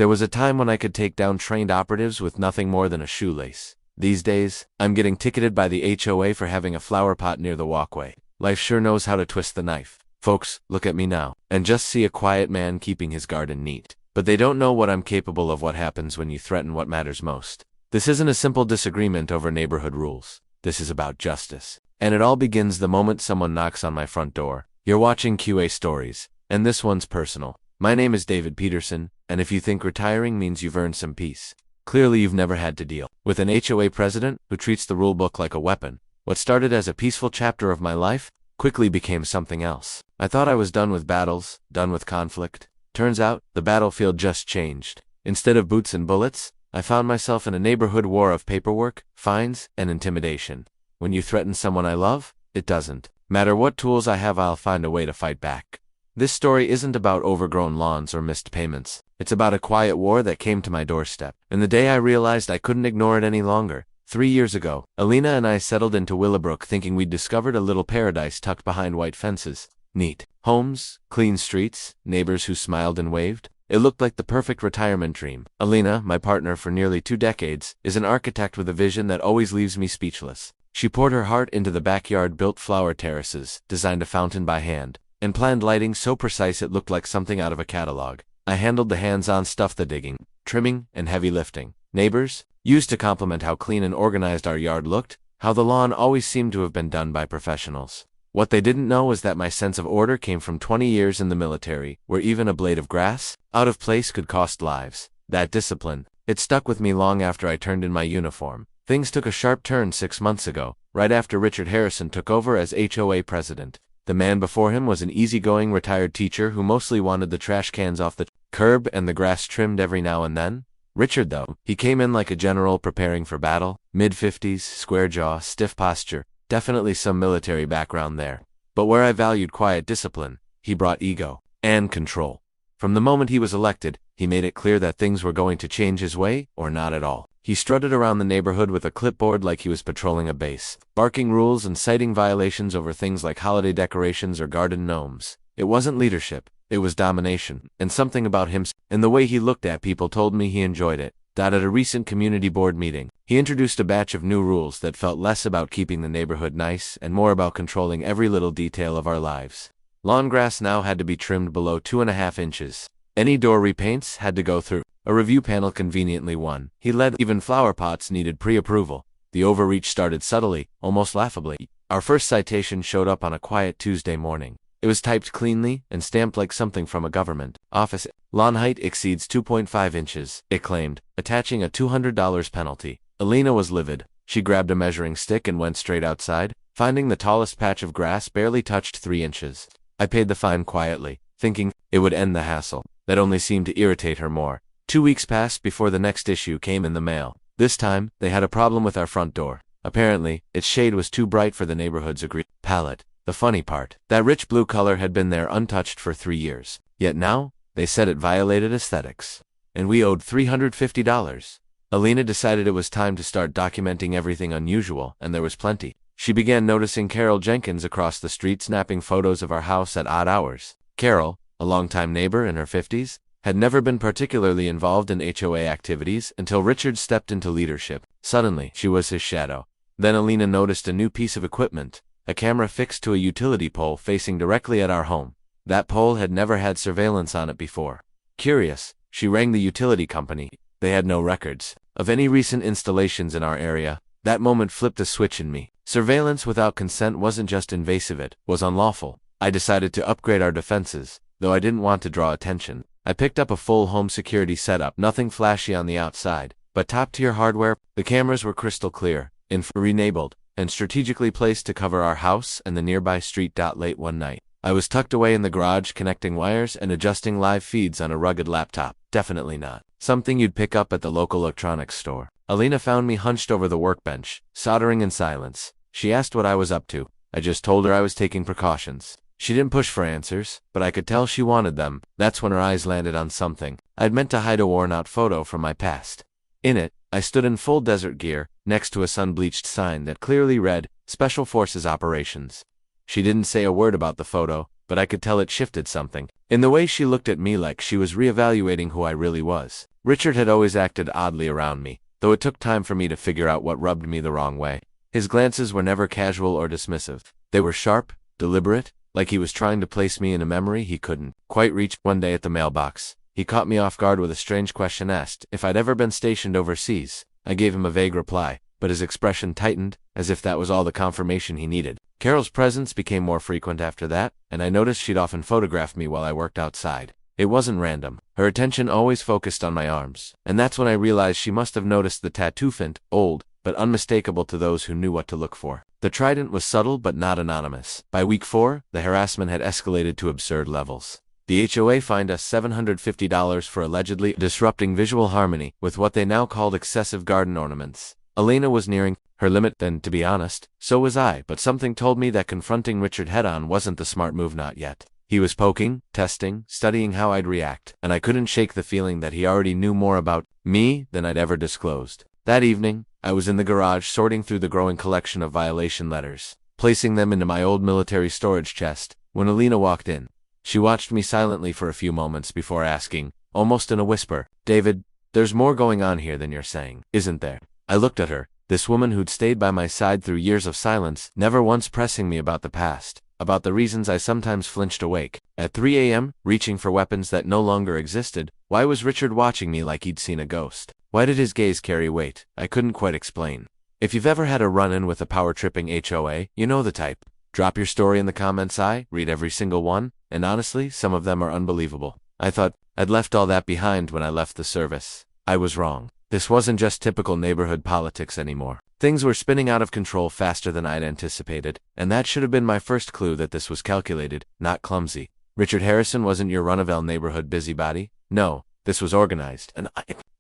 There was a time when I could take down trained operatives with nothing more than a shoelace. These days, I'm getting ticketed by the HOA for having a flower pot near the walkway. Life sure knows how to twist the knife. Folks, look at me now, and just see a quiet man keeping his garden neat. But they don't know what I'm capable of. What happens when you threaten what matters most. This isn't a simple disagreement over neighborhood rules. This is about justice. And it all begins the moment someone knocks on my front door. You're watching QA Stories, and this one's personal. My name is David Peterson, and if you think retiring means you've earned some peace, clearly you've never had to deal with an HOA president who treats the rulebook like a weapon. What started as a peaceful chapter of my life quickly became something else. I thought I was done with battles, done with conflict. Turns out, the battlefield just changed. Instead of boots and bullets, I found myself in a neighborhood war of paperwork, fines, and intimidation. When you threaten someone I love, it doesn't matter what tools I have, I'll find a way to fight back. This story isn't about overgrown lawns or missed payments. It's about a quiet war that came to my doorstep. And the day I realized I couldn't ignore it any longer, 3 years ago, Alina and I settled into Willowbrook thinking we'd discovered a little paradise tucked behind white fences. Neat homes, clean streets, neighbors who smiled and waved. It looked like the perfect retirement dream. Alina, my partner for nearly 2 decades, is an architect with a vision that always leaves me speechless. She poured her heart into the backyard, built flower terraces, designed a fountain by hand, and planned lighting so precise it looked like something out of a catalog. I handled the hands-on stuff, the digging, trimming, and heavy lifting. Neighbors used to compliment how clean and organized our yard looked, how the lawn always seemed to have been done by professionals. What they didn't know was that my sense of order came from 20 years in the military, where even a blade of grass, out of place, could cost lives. That discipline, it stuck with me long after I turned in my uniform. Things took a sharp turn 6 months ago, right after Richard Harrison took over as HOA president. The man before him was an easygoing retired teacher who mostly wanted the trash cans off the curb and the grass trimmed every now and then. Richard, though, he came in like a general preparing for battle, mid-50s, square jaw, stiff posture, definitely some military background there. But where I valued quiet discipline, he brought ego and control. From the moment he was elected, he made it clear that things were going to change his way or not at all. He strutted around the neighborhood with a clipboard like he was patrolling a base, barking rules and citing violations over things like holiday decorations or garden gnomes. It wasn't leadership, it was domination, and something about him and the way he looked at people told me he enjoyed it. At a recent community board meeting, he introduced a batch of new rules that felt less about keeping the neighborhood nice and more about controlling every little detail of our lives. Lawn grass now had to be trimmed below 2.5 inches. Any door repaints had to go through a review panel, conveniently one. He led even flower pots needed pre-approval. The overreach started subtly, almost laughably. Our first citation showed up on a quiet Tuesday morning. It was typed cleanly and stamped like something from a government office. Lawn height exceeds 2.5 inches, it claimed, attaching a $200 penalty. Alina was livid. She grabbed a measuring stick and went straight outside, finding the tallest patch of grass barely touched 3 inches. I paid the fine quietly, thinking it would end the hassle. That only seemed to irritate her more. 2 weeks passed before the next issue came in the mail. This time, they had a problem with our front door. Apparently, its shade was too bright for the neighborhood's agreed palette. The funny part, that rich blue color had been there untouched for 3 years. Yet now, they said it violated aesthetics. And we owed $350. Alina decided it was time to start documenting everything unusual, and there was plenty. She began noticing Carol Jenkins across the street snapping photos of our house at odd hours. Carol, a longtime neighbor in her 50s, had never been particularly involved in HOA activities until Richard stepped into leadership. Suddenly, she was his shadow. Then Alina noticed a new piece of equipment, a camera fixed to a utility pole facing directly at our home. That pole had never had surveillance on it before. Curious, she rang the utility company. They had no records of any recent installations in our area. That moment flipped a switch in me. Surveillance without consent wasn't just invasive, it was unlawful. I decided to upgrade our defenses, though I didn't want to draw attention. I picked up a full home security setup, nothing flashy on the outside, but top-tier hardware. The cameras were crystal clear, infrared-enabled, and strategically placed to cover our house and the nearby street. Late one night, I was tucked away in the garage connecting wires and adjusting live feeds on a rugged laptop. Definitely not something you'd pick up at the local electronics store. Alina found me hunched over the workbench, soldering in silence. She asked what I was up to. I just told her I was taking precautions. She didn't push for answers, but I could tell she wanted them. That's when her eyes landed on something. I'd meant to hide a worn-out photo from my past. In it, I stood in full desert gear, next to a sun-bleached sign that clearly read, Special Forces Operations. She didn't say a word about the photo, but I could tell it shifted something. In the way she looked at me, like she was reevaluating who I really was. Richard had always acted oddly around me, though it took time for me to figure out what rubbed me the wrong way. His glances were never casual or dismissive. They were sharp, deliberate, like he was trying to place me in a memory he couldn't quite reach. One day at the mailbox, he caught me off guard with a strange question, asked if I'd ever been stationed overseas. I gave him a vague reply, but his expression tightened, as if that was all the confirmation he needed. Carol's presence became more frequent after that, and I noticed she'd often photograph me while I worked outside. It wasn't random. Her attention always focused on my arms, and that's when I realized she must have noticed the tattoo fint, old, but unmistakable to those who knew what to look for. The trident was subtle but not anonymous. By week 4, the harassment had escalated to absurd levels. The HOA fined us $750 for allegedly disrupting visual harmony with what they now called excessive garden ornaments. Elena was nearing her limit then, to be honest. So was I, but something told me that confronting Richard head-on wasn't the smart move, not yet. He was poking, testing, studying how I'd react, and I couldn't shake the feeling that he already knew more about me than I'd ever disclosed. That evening, I was in the garage sorting through the growing collection of violation letters, placing them into my old military storage chest, when Elena walked in. She watched me silently for a few moments before asking, almost in a whisper, "David, there's more going on here than you're saying, isn't there?" I looked at her, this woman who'd stayed by my side through years of silence, never once pressing me about the past, about the reasons I sometimes flinched awake. At 3 a.m., reaching for weapons that no longer existed. Why was Richard watching me like he'd seen a ghost? Why did his gaze carry weight? I couldn't quite explain. If you've ever had a run-in with a power-tripping HOA, you know the type. Drop your story in the comments. I read every single one, and honestly, some of them are unbelievable. I thought I'd left all that behind when I left the service. I was wrong. This wasn't just typical neighborhood politics anymore. Things were spinning out of control faster than I'd anticipated, and that should have been my first clue that this was calculated, not clumsy. Richard Harrison wasn't your run-of-the-mill neighborhood busybody. No, this was organized, and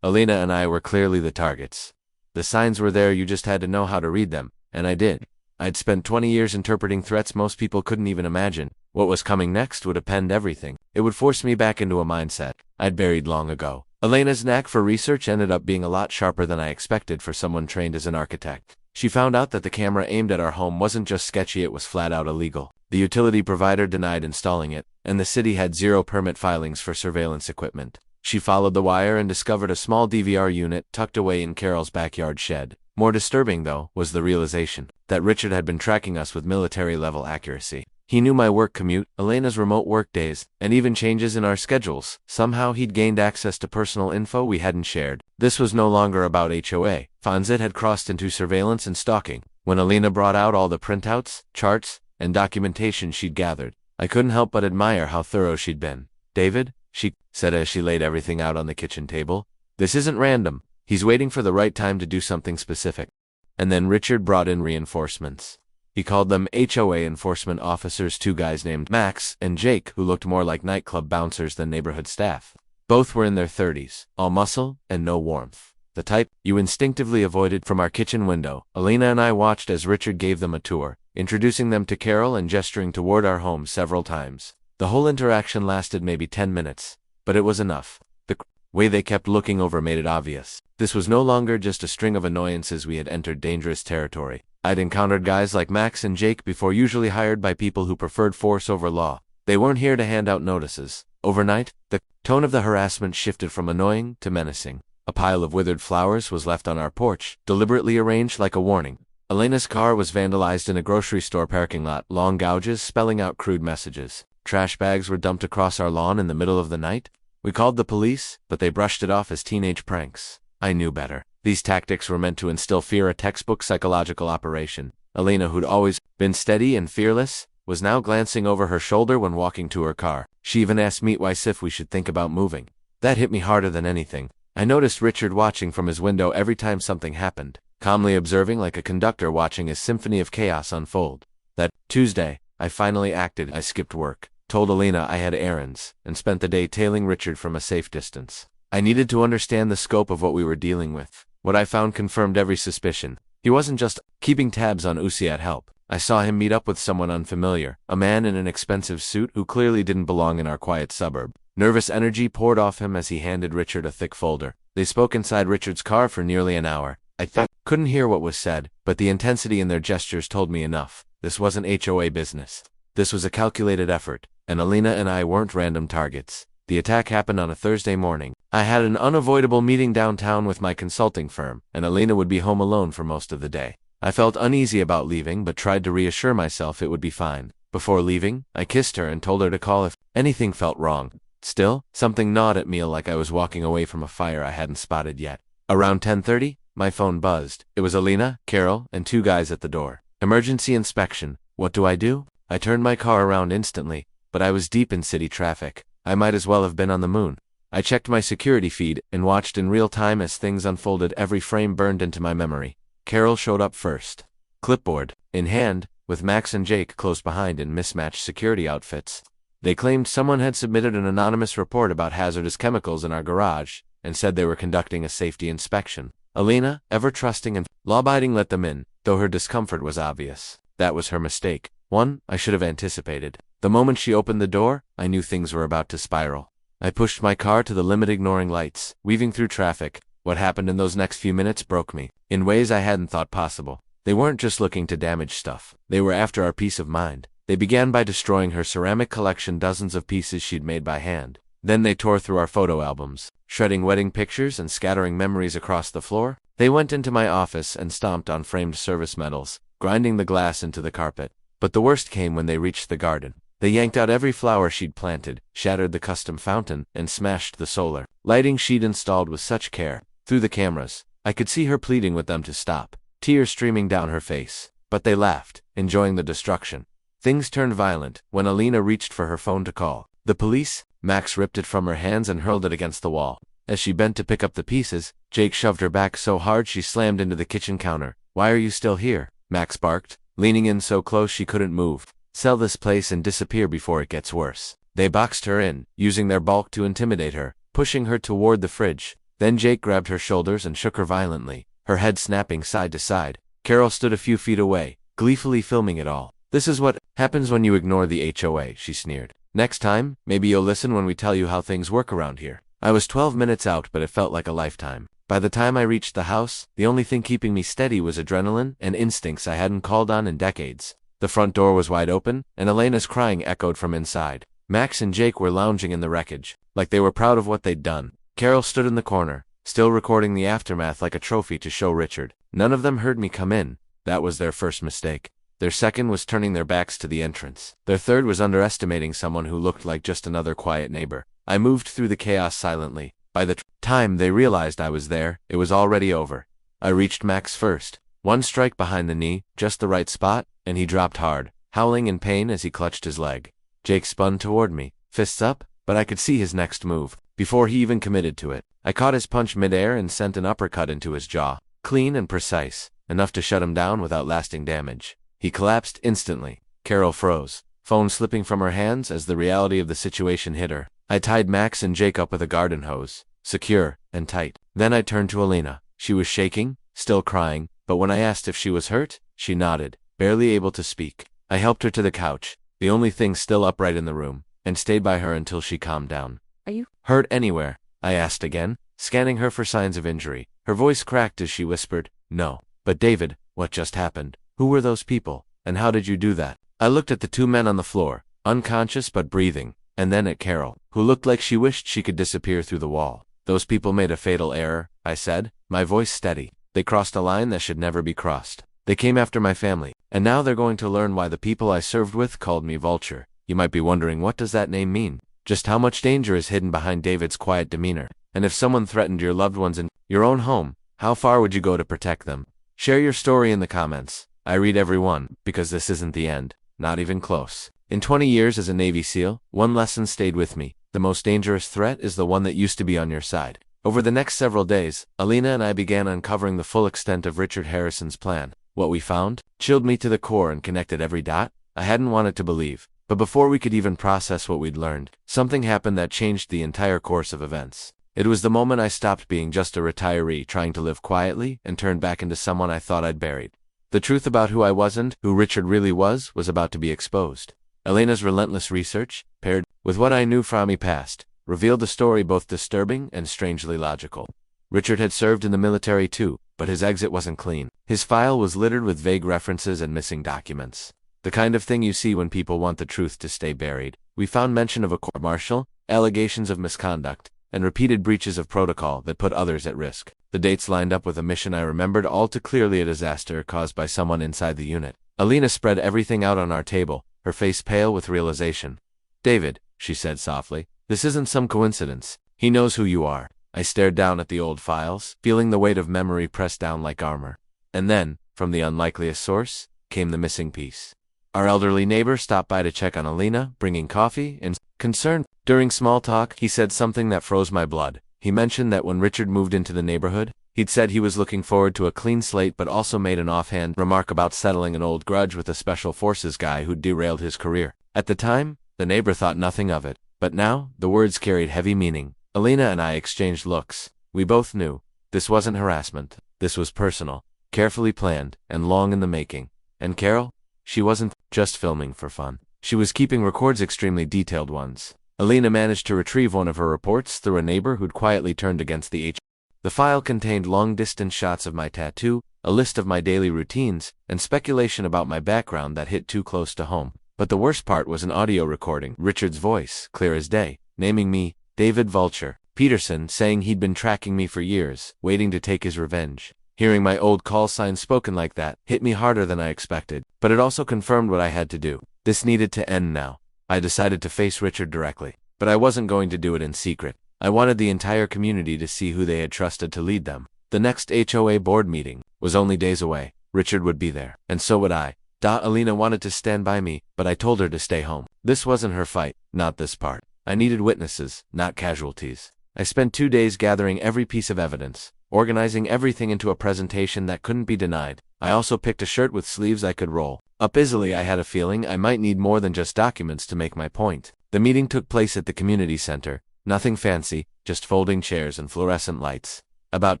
Elena and I were clearly the targets. The signs were there, you just had to know how to read them, and I did. I'd spent 20 years interpreting threats most people couldn't even imagine. What was coming next would append everything. It would force me back into a mindset I'd buried long ago. Elena's knack for research ended up being a lot sharper than I expected for someone trained as an architect. She found out that the camera aimed at our home wasn't just sketchy, it was flat out illegal. The utility provider denied installing it, and the city had 0 permit filings for surveillance equipment. She followed the wire and discovered a small DVR unit tucked away in Carol's backyard shed. More disturbing, though, was the realization that Richard had been tracking us with military-level accuracy. He knew my work commute, Elena's remote work days, and even changes in our schedules. Somehow he'd gained access to personal info we hadn't shared. This was no longer about HOA. Funds it had crossed into surveillance and stalking. When Elena brought out all the printouts, charts, and documentation she'd gathered, I couldn't help but admire how thorough she'd been. "David," she said as she laid everything out on the kitchen table, "this isn't random. He's waiting for the right time to do something specific." And then Richard brought in reinforcements. He called them HOA enforcement officers, 2 guys named Max and Jake, who looked more like nightclub bouncers than neighborhood staff. Both were in their 30s, all muscle and no warmth. The type you instinctively avoided. From our kitchen window, Elena and I watched as Richard gave them a tour, introducing them to Carol and gesturing toward our home several times. The whole interaction lasted maybe 10 minutes, but it was enough. The way they kept looking over made it obvious. This was no longer just a string of annoyances, we had entered dangerous territory. I'd encountered guys like Max and Jake before, usually hired by people who preferred force over law. They weren't here to hand out notices. Overnight, the tone of the harassment shifted from annoying to menacing. A pile of withered flowers was left on our porch, deliberately arranged like a warning. Elena's car was vandalized in a grocery store parking lot, long gouges spelling out crude messages. Trash bags were dumped across our lawn in the middle of the night. We called the police, but they brushed it off as teenage pranks. I knew better. These tactics were meant to instill fear, a textbook psychological operation. Elena, who'd always been steady and fearless, was now glancing over her shoulder when walking to her car. She even asked me twice if we should think about moving. That hit me harder than anything. I noticed Richard watching from his window every time something happened, calmly observing like a conductor watching a symphony of chaos unfold. That Tuesday, I finally acted. I skipped work, told Elena I had errands, and spent the day tailing Richard from a safe distance. I needed to understand the scope of what we were dealing with. What I found confirmed every suspicion. He wasn't just keeping tabs on Usi at help. I saw him meet up with someone unfamiliar, a man in an expensive suit who clearly didn't belong in our quiet suburb. Nervous energy poured off him as he handed Richard a thick folder. They spoke inside Richard's car for nearly an hour. I couldn't hear what was said, but the intensity in their gestures told me enough. This wasn't HOA business. This was a calculated effort, and Alina and I weren't random targets. The attack happened on a Thursday morning. I had an unavoidable meeting downtown with my consulting firm, and Alina would be home alone for most of the day. I felt uneasy about leaving but tried to reassure myself it would be fine. Before leaving, I kissed her and told her to call if anything felt wrong. Still, something gnawed at me like I was walking away from a fire I hadn't spotted yet. Around 10:30, my phone buzzed. It was Alina, Carol, and two guys at the door. Emergency inspection. What do? I turned my car around instantly, but I was deep in city traffic. I might as well have been on the moon. I checked my security feed and watched in real time as things unfolded. Every frame burned into my memory. Carol showed up first, clipboard in hand, with Max and Jake close behind in mismatched security outfits. They claimed someone had submitted an anonymous report about hazardous chemicals in our garage and said they were conducting a safety inspection. Alina, ever trusting and law-abiding, let them in, though her discomfort was obvious. That was her mistake. One I should have anticipated. The moment she opened the door, I knew things were about to spiral. I pushed my car to the limit, ignoring lights, weaving through traffic. What happened in those next few minutes broke me, in ways I hadn't thought possible. They weren't just looking to damage stuff. They were after our peace of mind. They began by destroying her ceramic collection, dozens of pieces she'd made by hand. Then they tore through our photo albums, shredding wedding pictures and scattering memories across the floor. They went into my office and stomped on framed service medals, grinding the glass into the carpet. But the worst came when they reached the garden. They yanked out every flower she'd planted, shattered the custom fountain, and smashed the solar lighting she'd installed with such care. Through the cameras, I could see her pleading with them to stop, tears streaming down her face. But they laughed, enjoying the destruction. Things turned violent when Alina reached for her phone to call the police. Max ripped it from her hands and hurled it against the wall. As she bent to pick up the pieces, Jake shoved her back so hard she slammed into the kitchen counter. "Why are you still here?" Max barked, leaning in so close she couldn't move. "Sell this place and disappear before it gets worse." They boxed her in, using their bulk to intimidate her, pushing her toward the fridge. Then Jake grabbed her shoulders and shook her violently, her head snapping side to side. Carol stood a few feet away, gleefully filming it all. "This is what happens when you ignore the HOA," she sneered. "Next time, maybe you'll listen when we tell you how things work around here." I was 12 minutes out, but it felt like a lifetime. By the time I reached the house, the only thing keeping me steady was adrenaline and instincts I hadn't called on in decades. The front door was wide open, and Elena's crying echoed from inside. Max and Jake were lounging in the wreckage, like they were proud of what they'd done. Carol stood in the corner, still recording the aftermath like a trophy to show Richard. None of them heard me come in. That was their first mistake. Their second was turning their backs to the entrance. Their third was underestimating someone who looked like just another quiet neighbor. I moved through the chaos silently. By the time they realized I was there, it was already over. I reached Max first. One strike behind the knee, just the right spot, and he dropped hard, howling in pain as he clutched his leg. Jake spun toward me, fists up, but I could see his next move. Before he even committed to it, I caught his punch midair and sent an uppercut into his jaw. Clean and precise, enough to shut him down without lasting damage. He collapsed instantly. Carol froze, phone slipping from her hands as the reality of the situation hit her. I tied Max and Jake up with a garden hose, secure and tight. Then I turned to Alina. She was shaking, still crying, but when I asked if she was hurt, she nodded, barely able to speak. I helped her to the couch, the only thing still upright in the room, and stayed by her until she calmed down. "Are you hurt anywhere?" I asked again, scanning her for signs of injury. Her voice cracked as she whispered, "No." "But David, what just happened? Who were those people, and how did you do that?" I looked at the two men on the floor, unconscious but breathing, and then at Carol, who looked like she wished she could disappear through the wall. "Those people made a fatal error," I said, my voice steady. "They crossed a line that should never be crossed. They came after my family, and now they're going to learn why the people I served with called me Vulture." You might be wondering, what does that name mean? Just how much danger is hidden behind David's quiet demeanor? And if someone threatened your loved ones in your own home, how far would you go to protect them? Share your story in the comments. I read every one, because this isn't the end. Not even close. In 20 years as a Navy SEAL, one lesson stayed with me. The most dangerous threat is the one that used to be on your side. Over the next several days, Alina and I began uncovering the full extent of Richard Harrison's plan. What we found chilled me to the core and connected every dot I hadn't wanted to believe. But before we could even process what we'd learned, something happened that changed the entire course of events. It was the moment I stopped being just a retiree trying to live quietly and turned back into someone I thought I'd buried. The truth about who I wasn't, who Richard really was about to be exposed. Elena's relentless research, paired with what I knew from my past, revealed a story both disturbing and strangely logical. Richard had served in the military too, but his exit wasn't clean. His file was littered with vague references and missing documents. The kind of thing you see when people want the truth to stay buried. We found mention of a court-martial, allegations of misconduct, and repeated breaches of protocol that put others at risk. The dates lined up with a mission I remembered all too clearly, a disaster caused by someone inside the unit. Alina spread everything out on our table, her face pale with realization. "David," she said softly, "this isn't some coincidence. He knows who you are." I stared down at the old files, feeling the weight of memory press down like armor. And then, from the unlikeliest source, came the missing piece. Our elderly neighbor stopped by to check on Alina, bringing coffee and concern. During small talk, he said something that froze my blood. He mentioned that when Richard moved into the neighborhood, he'd said he was looking forward to a clean slate, but also made an offhand remark about settling an old grudge with a special forces guy who'd derailed his career. At the time, the neighbor thought nothing of it, but now, the words carried heavy meaning. Alina and I exchanged looks. We both knew. This wasn't harassment. This was personal, carefully planned, and long in the making. And Carol? She wasn't just filming for fun. She was keeping records, extremely detailed ones. Alina managed to retrieve one of her reports through a neighbor who'd quietly turned against the HOA. The file contained long-distance shots of my tattoo, a list of my daily routines, and speculation about my background that hit too close to home. But the worst part was an audio recording, Richard's voice, clear as day, naming me David Vulture Peterson, saying he'd been tracking me for years, waiting to take his revenge. Hearing my old call sign spoken like that hit me harder than I expected, but it also confirmed what I had to do. This needed to end now. I decided to face Richard directly, but I wasn't going to do it in secret. I wanted the entire community to see who they had trusted to lead them. The next HOA board meeting was only days away. Richard would be there, and so would I. Alina wanted to stand by me, but I told her to stay home. This wasn't her fight, not this part. I needed witnesses, not casualties. I spent 2 days gathering every piece of evidence, organizing everything into a presentation that couldn't be denied. I also picked a shirt with sleeves I could roll up easily. I had a feeling I might need more than just documents to make my point. The meeting took place at the community center. Nothing fancy, just folding chairs and fluorescent lights. About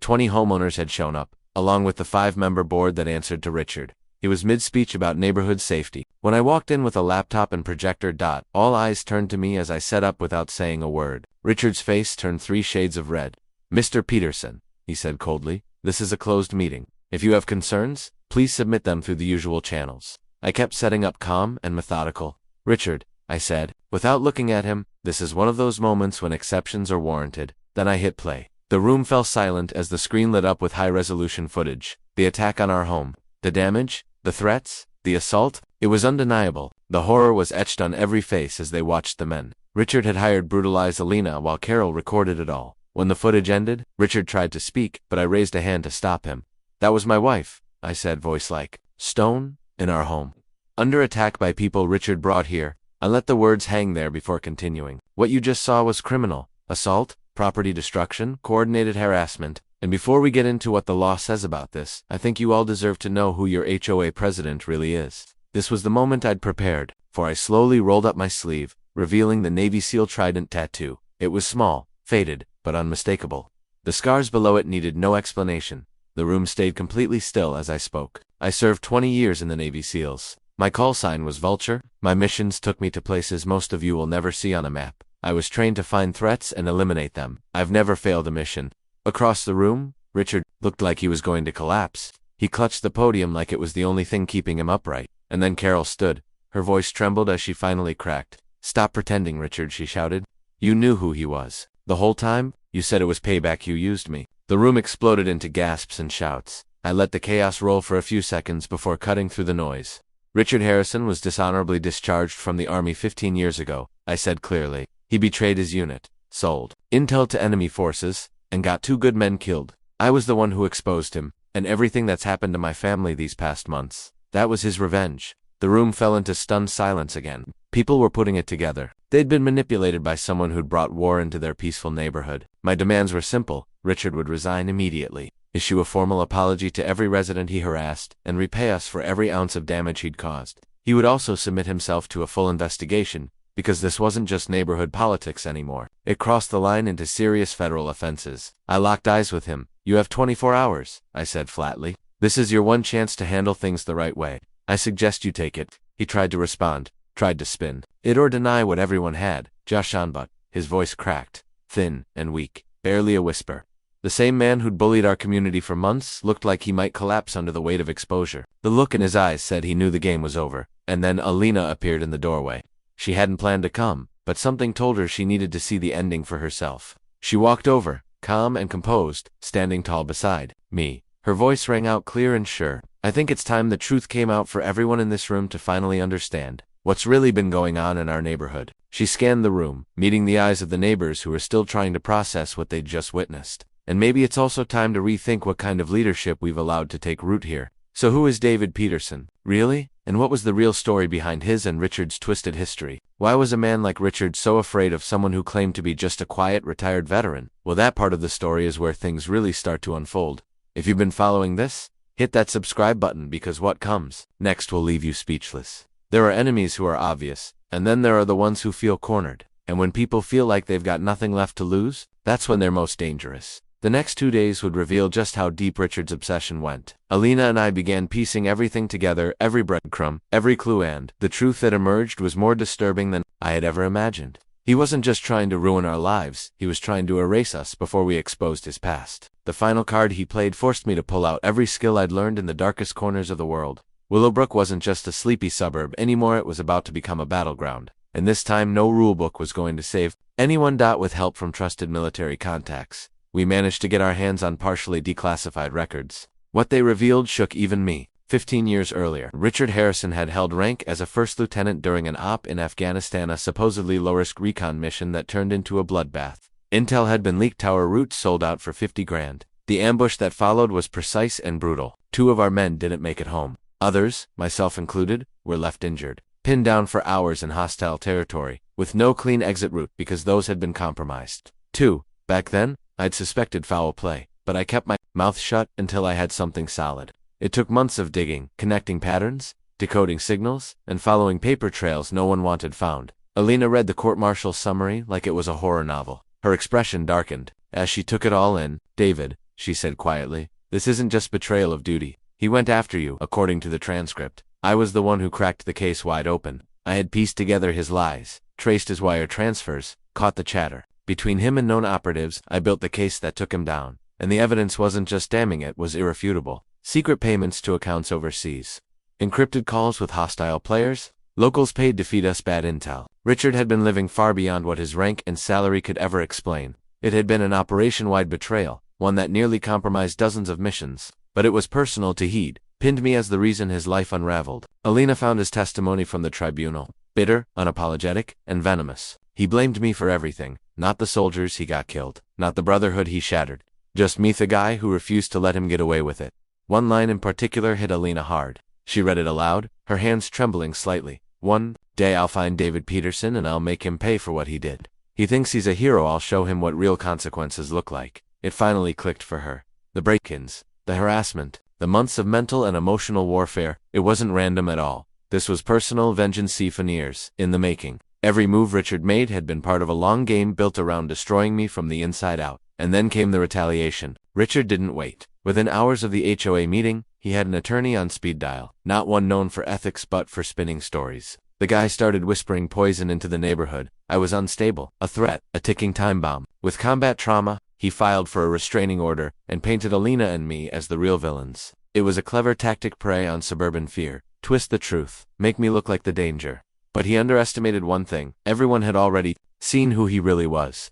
20 homeowners had shown up, along with the 5-member board that answered to Richard. He was mid-speech about neighborhood safety. When I walked in with a laptop and projector, all eyes turned to me as I sat up without saying a word. Richard's face turned 3 shades of red. "Mr. Peterson," he said coldly, "this is a closed meeting. If you have concerns, please submit them through the usual channels." I kept setting up calm and methodical. "Richard," I said, without looking at him, "this is one of those moments when exceptions are warranted." Then I hit play. The room fell silent as the screen lit up with high-resolution footage. The attack on our home. The damage. The threats. The assault. It was undeniable. The horror was etched on every face as they watched the men. Richard had hired brutalized Alina while Carol recorded it all. When the footage ended, Richard tried to speak, but I raised a hand to stop him. "That was my wife," I said, voice like stone, "in our home. Under attack by people Richard brought here." I let the words hang there before continuing. "What you just saw was criminal. Assault, property destruction, coordinated harassment. And before we get into what the law says about this, I think you all deserve to know who your HOA president really is." This was the moment I'd prepared, for I slowly rolled up my sleeve, revealing the Navy SEAL trident tattoo. It was small, faded, but unmistakable. The scars below it needed no explanation. The room stayed completely still as I spoke. I served 20 years in the Navy SEALs. My call sign was Vulture. My missions took me to places most of you will never see on a map. I was trained to find threats and eliminate them. I've never failed a mission. Across the room, Richard looked like he was going to collapse. He clutched the podium like it was the only thing keeping him upright. And then Carol stood. Her voice trembled as she finally cracked. "Stop pretending, Richard," she shouted. "You knew who he was. The whole time, you said it was payback. You used me." The room exploded into gasps and shouts. I let the chaos roll for a few seconds before cutting through the noise. "Richard Harrison was dishonorably discharged from the Army 15 years ago," I said clearly. "He betrayed his unit, sold intel to enemy forces, and got 2 good men killed. I was the one who exposed him, and everything that's happened to my family these past months. That was his revenge." The room fell into stunned silence again. People were putting it together. They'd been manipulated by someone who'd brought war into their peaceful neighborhood. My demands were simple. Richard would resign immediately, issue a formal apology to every resident he harassed, and repay us for every ounce of damage he'd caused. He would also submit himself to a full investigation, because this wasn't just neighborhood politics anymore. It crossed the line into serious federal offenses. I locked eyes with him. "You have 24 hours, I said flatly. "This is your one chance to handle things the right way. I suggest you take it." He tried to respond, tried to spin it or deny what everyone had. "Josh on, but," his voice cracked, thin and weak, barely a whisper. The same man who'd bullied our community for months looked like he might collapse under the weight of exposure. The look in his eyes said he knew the game was over, and then Alina appeared in the doorway. She hadn't planned to come, but something told her she needed to see the ending for herself. She walked over, calm and composed, standing tall beside me. Her voice rang out clear and sure. I think it's time the truth came out for everyone in this room to finally understand what's really been going on in our neighborhood. She scanned the room, meeting the eyes of the neighbors who were still trying to process what they'd just witnessed. And maybe it's also time to rethink what kind of leadership we've allowed to take root here. So who is David Peterson, really? And what was the real story behind his and Richard's twisted history? Why was a man like Richard so afraid of someone who claimed to be just a quiet, retired veteran? Well, that part of the story is where things really start to unfold. If you've been following this, hit that subscribe button because what comes next will leave you speechless. There are enemies who are obvious, and then there are the ones who feel cornered. And when people feel like they've got nothing left to lose, that's when they're most dangerous. The next 2 days would reveal just how deep Richard's obsession went. Alina and I began piecing everything together, every breadcrumb, every clue, and the truth that emerged was more disturbing than I had ever imagined. He wasn't just trying to ruin our lives, he was trying to erase us before we exposed his past. The final card he played forced me to pull out every skill I'd learned in the darkest corners of the world. Willowbrook wasn't just a sleepy suburb anymore, it was about to become a battleground. And this time no rulebook was going to save anyone. With help from trusted military contacts, we managed to get our hands on partially declassified records. What they revealed shook even me. 15 years earlier, Richard Harrison had held rank as a first lieutenant during an op in Afghanistan, a supposedly low-risk recon mission that turned into a bloodbath. Intel had been leaked, tower routes sold out for 50 grand. The ambush that followed was precise and brutal. 2 of our men didn't make it home. Others, myself included, were left injured, pinned down for hours in hostile territory, with no clean exit route because those had been compromised. 2. Back then, I'd suspected foul play, but I kept my mouth shut until I had something solid. It took months of digging, connecting patterns, decoding signals, and following paper trails no one wanted found. Alina read the court-martial summary like it was a horror novel. Her expression darkened as she took it all in. David, she said quietly, this isn't just betrayal of duty. He went after you, according to the transcript. I was the one who cracked the case wide open. I had pieced together his lies, traced his wire transfers, caught the chatter. Between him and known operatives, I built the case that took him down. And the evidence wasn't just damning, it was irrefutable. Secret payments to accounts overseas. Encrypted calls with hostile players. Locals paid to feed us bad intel. Richard had been living far beyond what his rank and salary could ever explain. It had been an operation-wide betrayal, one that nearly compromised dozens of missions. But it was personal to Heed, pinned me as the reason his life unraveled. Alina found his testimony from the tribunal. Bitter, unapologetic, and venomous. He blamed me for everything. Not the soldiers he got killed. Not the brotherhood he shattered. Just me, the guy who refused to let him get away with it. One line in particular hit Alina hard. She read it aloud, her hands trembling slightly. One day I'll find David Peterson and I'll make him pay for what he did. He thinks he's a hero, I'll show him what real consequences look like. It finally clicked for her. The break-ins, the harassment, the months of mental and emotional warfare, it wasn't random at all. This was personal vengeance for years in the making. Every move Richard made had been part of a long game built around destroying me from the inside out. And then came the retaliation. Richard didn't wait. Within hours of the HOA meeting, he had an attorney on speed dial, not one known for ethics but for spinning stories. The guy started whispering poison into the neighborhood. I was unstable, a threat, a ticking time bomb. With combat trauma, he filed for a restraining order and painted Alina and me as the real villains. It was a clever tactic, prey on suburban fear, twist the truth, make me look like the danger. But he underestimated one thing. Everyone had already seen who he really was.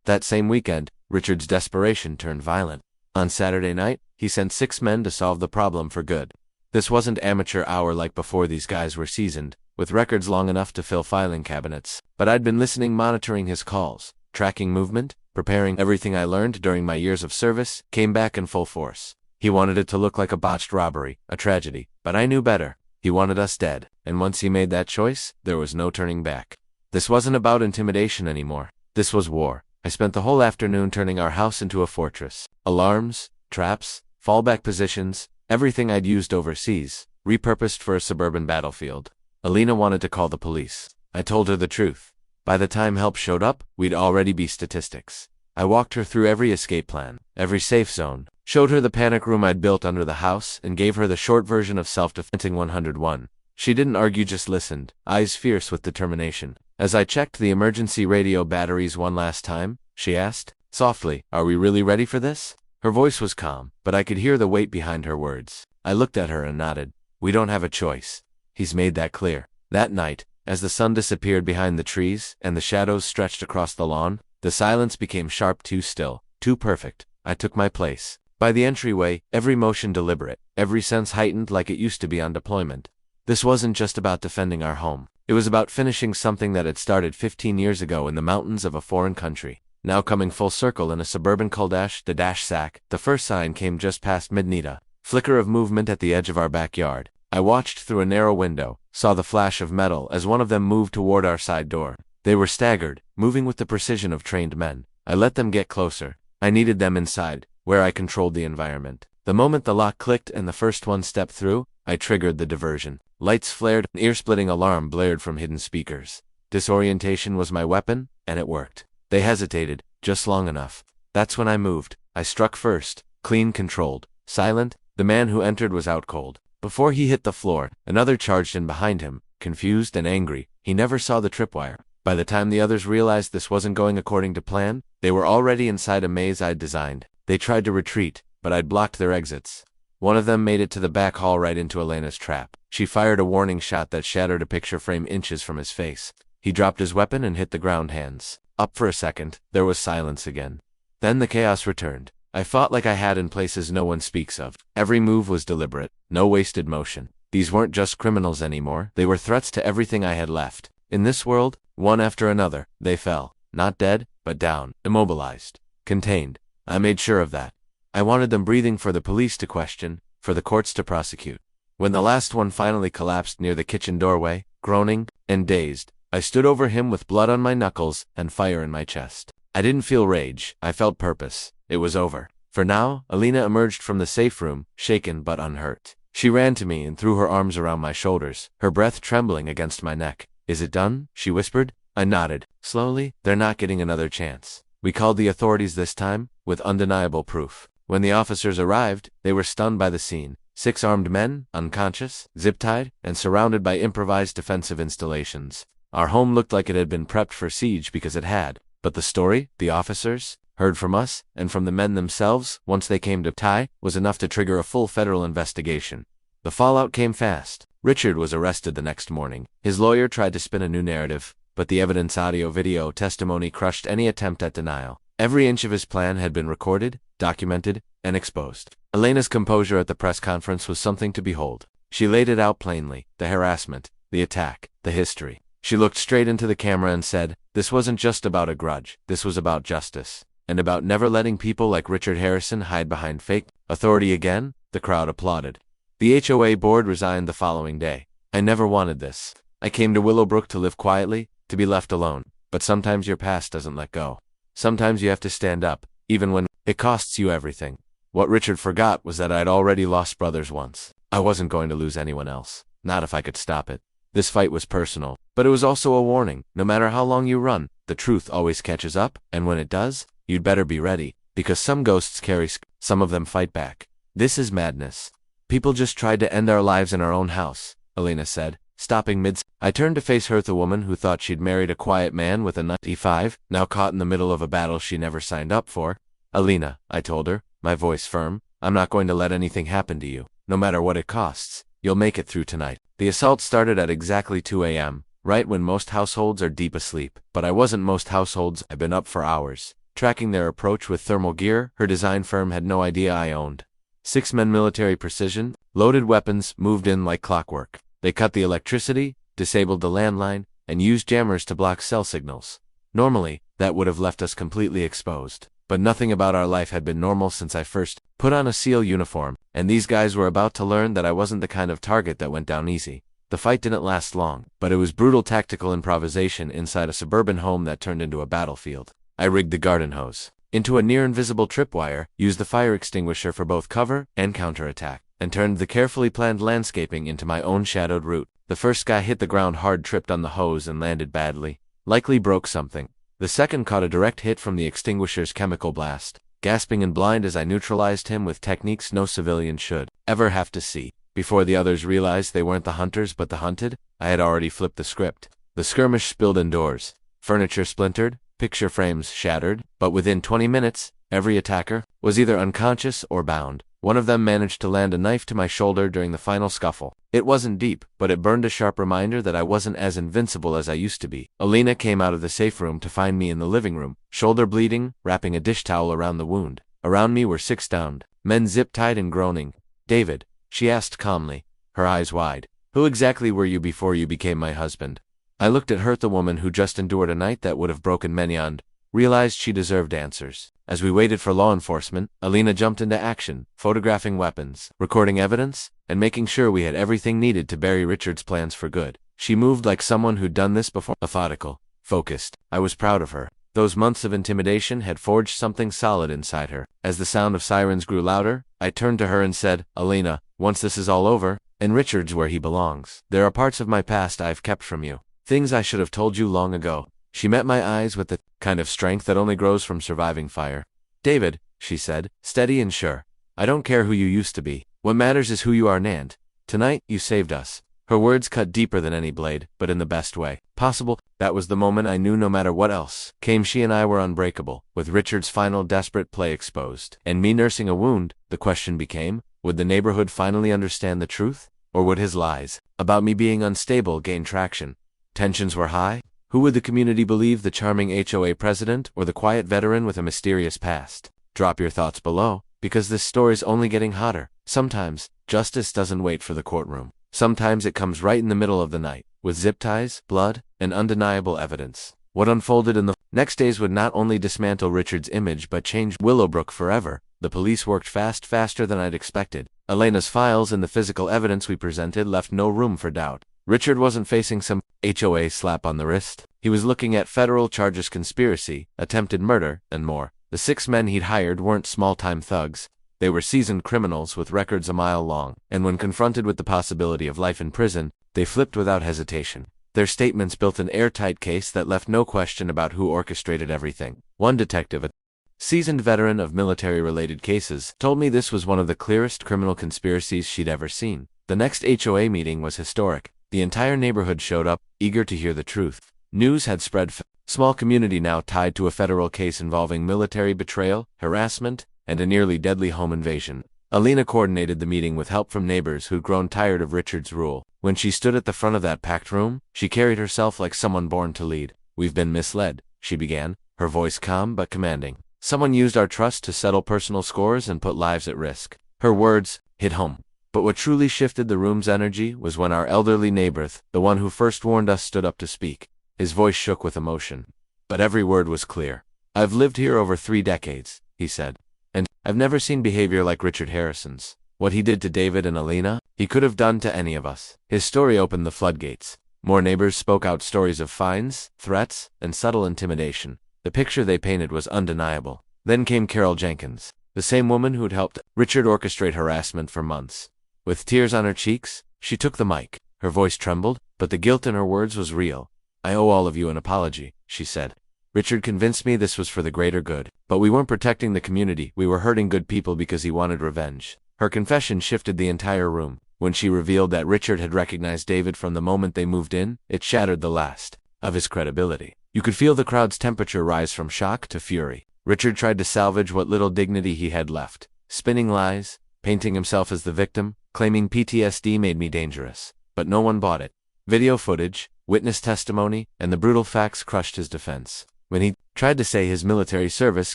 That same weekend, Richard's desperation turned violent. On Saturday night, he sent 6 men to solve the problem for good. This wasn't amateur hour like before. These guys were seasoned, with records long enough to fill filing cabinets. But I'd been listening, monitoring his calls, tracking movement, preparing. Everything I learned during my years of service came back in full force. He wanted it to look like a botched robbery, a tragedy, but I knew better. He wanted us dead, and once he made that choice, there was no turning back. This wasn't about intimidation anymore. This was war. I spent the whole afternoon turning our house into a fortress. Alarms, traps, fallback positions, everything I'd used overseas, repurposed for a suburban battlefield. Alina wanted to call the police. I told her the truth. By the time help showed up, we'd already be statistics. I walked her through every escape plan, every safe zone, showed her the panic room I'd built under the house, and gave her the short version of self-defense 101. She didn't argue, just listened, eyes fierce with determination. As I checked the emergency radio batteries one last time, she asked, softly, "Are we really ready for this?" Her voice was calm, but I could hear the weight behind her words. I looked at her and nodded. "We don't have a choice. He's made that clear. That night, as the sun disappeared behind the trees and the shadows stretched across the lawn, the silence became sharp, too still, too perfect. I took my place. By the entryway, every motion deliberate, every sense heightened like it used to be on deployment. This wasn't just about defending our home. It was about finishing something that had started 15 years ago in the mountains of a foreign country. Now coming full circle in a suburban cul-de-sac, the dash sack, the first sign came just past midnight. Flicker of movement at the edge of our backyard. I watched through a narrow window, saw the flash of metal as one of them moved toward our side door. They were staggered, moving with the precision of trained men. I let them get closer. I needed them inside, where I controlled the environment. The moment the lock clicked and the first one stepped through, I triggered the diversion. Lights flared, an ear-splitting alarm blared from hidden speakers. Disorientation was my weapon, and it worked. They hesitated, just long enough. That's when I moved. I struck first, clean, controlled, silent. The man who entered was out cold. Before he hit the floor, another charged in behind him, confused and angry. He never saw the tripwire. By the time the others realized this wasn't going according to plan, they were already inside a maze I'd designed. They tried to retreat, but I'd blocked their exits. One of them made it to the back hall right into Elena's trap. She fired a warning shot that shattered a picture frame inches from his face. He dropped his weapon and hit the ground, hands up. For a second, there was silence again. Then the chaos returned. I fought like I had in places no one speaks of. Every move was deliberate, no wasted motion. These weren't just criminals anymore, they were threats to everything I had left. In this world, one after another, they fell. Not dead, but down, immobilized, contained. I made sure of that. I wanted them breathing for the police to question, for the courts to prosecute. When the last one finally collapsed near the kitchen doorway, groaning and dazed, I stood over him with blood on my knuckles and fire in my chest. I didn't feel rage, I felt purpose. It was over. For now, Elena emerged from the safe room, shaken but unhurt. She ran to me and threw her arms around my shoulders, her breath trembling against my neck. "Is it done?" she whispered. I nodded. Slowly. "They're not getting another chance. We called the authorities this time, with undeniable proof." When the officers arrived, they were stunned by the scene. 6 armed men, unconscious, zip-tied, and surrounded by improvised defensive installations. Our home looked like it had been prepped for siege because it had. But the story, the officers heard from us, and from the men themselves, once they came to tie, was enough to trigger a full federal investigation. The fallout came fast. Richard was arrested the next morning. His lawyer tried to spin a new narrative, but the evidence, audio, video, testimony crushed any attempt at denial. Every inch of his plan had been recorded, documented, and exposed. Elena's composure at the press conference was something to behold. She laid it out plainly, the harassment, the attack, the history. She looked straight into the camera and said, this wasn't just about a grudge, this was about justice. And about never letting people like Richard Harrison hide behind fake authority again. The crowd applauded. The HOA board resigned the following day. I never wanted this. I came to Willowbrook to live quietly, to be left alone. But sometimes your past doesn't let go. Sometimes you have to stand up, even when it costs you everything. What Richard forgot was that I'd already lost brothers once. I wasn't going to lose anyone else. Not if I could stop it. This fight was personal, but it was also a warning. No matter how long you run, the truth always catches up, and when it does, you'd better be ready, because some ghosts carry some of them fight back. This is madness. People just tried to end our lives in our own house, Elena said, stopping mid. I turned to face her, the woman who thought she'd married a quiet man with a nut E5, now caught in the middle of a battle she never signed up for. Elena, I told her, my voice firm, I'm not going to let anything happen to you, no matter what it costs. You'll make it through tonight. The assault started at exactly 2 a.m., right when most households are deep asleep. But I wasn't most households. I've been up for hours, tracking their approach with thermal gear her design firm had no idea I owned. 6 men, military precision, loaded weapons, moved in like clockwork. They cut the electricity, disabled the landline, and used jammers to block cell signals. Normally, that would have left us completely exposed. But nothing about our life had been normal since I first put on a SEAL uniform, and these guys were about to learn that I wasn't the kind of target that went down easy. The fight didn't last long, but it was brutal tactical improvisation inside a suburban home that turned into a battlefield. I rigged the garden hose into a near-invisible tripwire, used the fire extinguisher for both cover and counterattack, and turned the carefully planned landscaping into my own shadowed route. The first guy hit the ground hard, tripped on the hose and landed badly. Likely broke something. The second caught a direct hit from the extinguisher's chemical blast, gasping and blind as I neutralized him with techniques no civilian should ever have to see. Before the others realized they weren't the hunters but the hunted, I had already flipped the script. The skirmish spilled indoors. Furniture splintered, picture frames shattered, but within 20 minutes, every attacker was either unconscious or bound. One of them managed to land a knife to my shoulder during the final scuffle. It wasn't deep, but it burned a sharp reminder that I wasn't as invincible as I used to be. Alina came out of the safe room to find me in the living room, shoulder bleeding, wrapping a dish towel around the wound. Around me were 6 downed men, zip-tied and groaning. "David," she asked calmly, her eyes wide, "who exactly were you before you became my husband?" I looked at her, the woman who just endured a night that would have broken many, and realized she deserved answers. As we waited for law enforcement, Alina jumped into action, photographing weapons, recording evidence, and making sure we had everything needed to bury Richard's plans for good. She moved like someone who'd done this before, methodical, focused. I was proud of her. Those months of intimidation had forged something solid inside her. As the sound of sirens grew louder, I turned to her and said, "Alina, once this is all over, and Richard's where he belongs, there are parts of my past I've kept from you. Things I should have told you long ago." She met my eyes with the kind of strength that only grows from surviving fire. "David," she said, steady and sure, "I don't care who you used to be. What matters is who you are now. Tonight, you saved us." Her words cut deeper than any blade, but in the best way possible. That was the moment I knew no matter what else came, she and I were unbreakable. With Richard's final desperate play exposed, and me nursing a wound, the question became, would the neighborhood finally understand the truth? Or would his lies about me being unstable gain traction? Tensions were high. Who would the community believe, the charming HOA president or the quiet veteran with a mysterious past? Drop your thoughts below, because this story's only getting hotter. Sometimes, justice doesn't wait for the courtroom. Sometimes it comes right in the middle of the night, with zip ties, blood, and undeniable evidence. What unfolded in the next days would not only dismantle Richard's image but change Willowbrook forever. The police worked faster than I'd expected. Elena's files and the physical evidence we presented left no room for doubt. Richard wasn't facing some HOA slap on the wrist. He was looking at federal charges: conspiracy, attempted murder, and more. The 6 men he'd hired weren't small-time thugs. They were seasoned criminals with records a mile long, and when confronted with the possibility of life in prison, they flipped without hesitation. Their statements built an airtight case that left no question about who orchestrated everything. One detective, a seasoned veteran of military-related cases, told me this was one of the clearest criminal conspiracies she'd ever seen. The next HOA meeting was historic. The entire neighborhood showed up, eager to hear the truth. News had spread small community now tied to a federal case involving military betrayal, harassment, and a nearly deadly home invasion. Alina coordinated the meeting with help from neighbors who'd grown tired of Richard's rule. When she stood at the front of that packed room, she carried herself like someone born to lead. "We've been misled," she began, her voice calm but commanding. "Someone used our trust to settle personal scores and put lives at risk." Her words hit home. But what truly shifted the room's energy was when our elderly neighbor, the one who first warned us, stood up to speak. His voice shook with emotion, but every word was clear. "I've lived here over 3 decades, he said, "and I've never seen behavior like Richard Harrison's. What he did to David and Alina, he could have done to any of us." His story opened the floodgates. More neighbors spoke out, stories of fines, threats, and subtle intimidation. The picture they painted was undeniable. Then came Carol Jenkins, the same woman who'd helped Richard orchestrate harassment for months. With tears on her cheeks, she took the mic. Her voice trembled, but the guilt in her words was real. "I owe all of you an apology," she said. "Richard convinced me this was for the greater good. But we weren't protecting the community, we were hurting good people because he wanted revenge." Her confession shifted the entire room. When she revealed that Richard had recognized David from the moment they moved in, it shattered the last of his credibility. You could feel the crowd's temperature rise from shock to fury. Richard tried to salvage what little dignity he had left, spinning lies, painting himself as the victim, claiming PTSD made me dangerous. But no one bought it. Video footage, witness testimony, and the brutal facts crushed his defense. When he tried to say his military service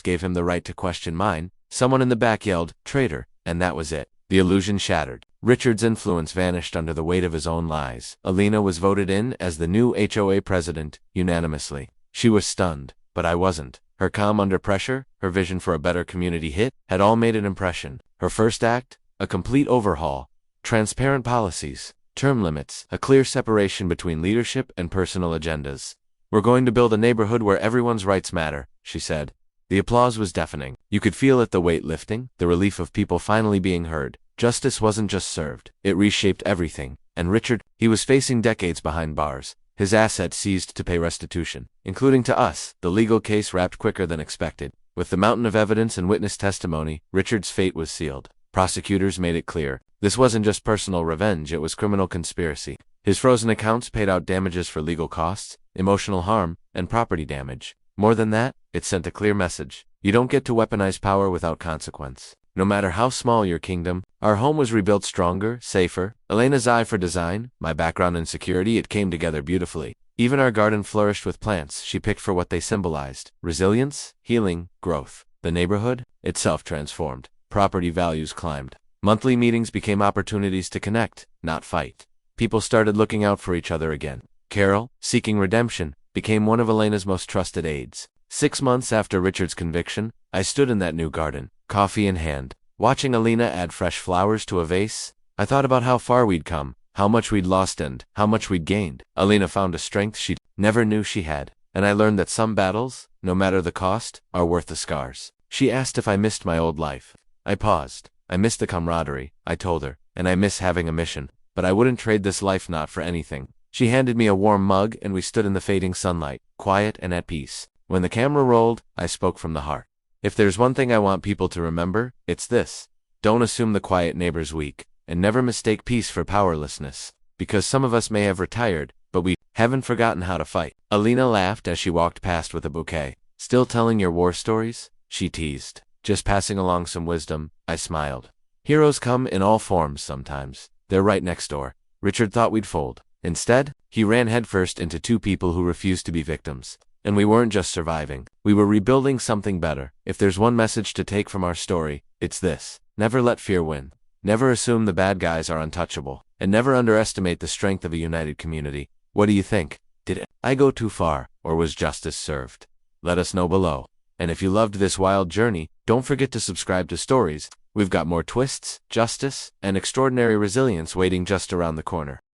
gave him the right to question mine, someone in the back yelled, "Traitor," and that was it. The illusion shattered. Richard's influence vanished under the weight of his own lies. Alina was voted in as the new HOA president, unanimously. She was stunned, but I wasn't. Her calm under pressure, her vision for a better community had all made an impression. Her first act, a complete overhaul. Transparent policies, term limits, a clear separation between leadership and personal agendas. "We're going to build a neighborhood where everyone's rights matter," she said. The applause was deafening. You could feel it, the weight lifting, the relief of people finally being heard. Justice wasn't just served, it reshaped everything. And Richard, he was facing decades behind bars. His assets seized to pay restitution, including to us. The legal case wrapped quicker than expected. With the mountain of evidence and witness testimony, Richard's fate was sealed. Prosecutors made it clear. This wasn't just personal revenge, it was criminal conspiracy. His frozen accounts paid out damages for legal costs, emotional harm, and property damage. More than that, it sent a clear message. You don't get to weaponize power without consequence. No matter how small your kingdom, our home was rebuilt stronger, safer. Elena's eye for design, my background in security, it came together beautifully. Even our garden flourished with plants she picked for what they symbolized: resilience, healing, growth. The neighborhood itself transformed. Property values climbed. Monthly meetings became opportunities to connect, not fight. People started looking out for each other again. Carol, seeking redemption, became one of Elena's most trusted aides. 6 months after Richard's conviction, I stood in that new garden, coffee in hand, watching Elena add fresh flowers to a vase. I thought about how far we'd come, how much we'd lost and how much we'd gained. Elena found a strength she never knew she had, and I learned that some battles, no matter the cost, are worth the scars. She asked if I missed my old life. I paused. I miss the camaraderie, I told her, and I miss having a mission, but I wouldn't trade this life not for anything. She handed me a warm mug and we stood in the fading sunlight, quiet and at peace. When the camera rolled, I spoke from the heart. If there's one thing I want people to remember, it's this. Don't assume the quiet neighbor's weak, and never mistake peace for powerlessness, because some of us may have retired, but we haven't forgotten how to fight. Elena laughed as she walked past with a bouquet. Still telling your war stories? She teased. Just passing along some wisdom, I smiled. Heroes come in all forms sometimes. They're right next door. Richard thought we'd fold. Instead, he ran headfirst into 2 people who refused to be victims. And we weren't just surviving. We were rebuilding something better. If there's one message to take from our story, it's this. Never let fear win. Never assume the bad guys are untouchable. And never underestimate the strength of a united community. What do you think? Did I go too far, or was justice served? Let us know below. And if you loved this wild journey, don't forget to subscribe to Stories. We've got more twists, justice, and extraordinary resilience waiting just around the corner.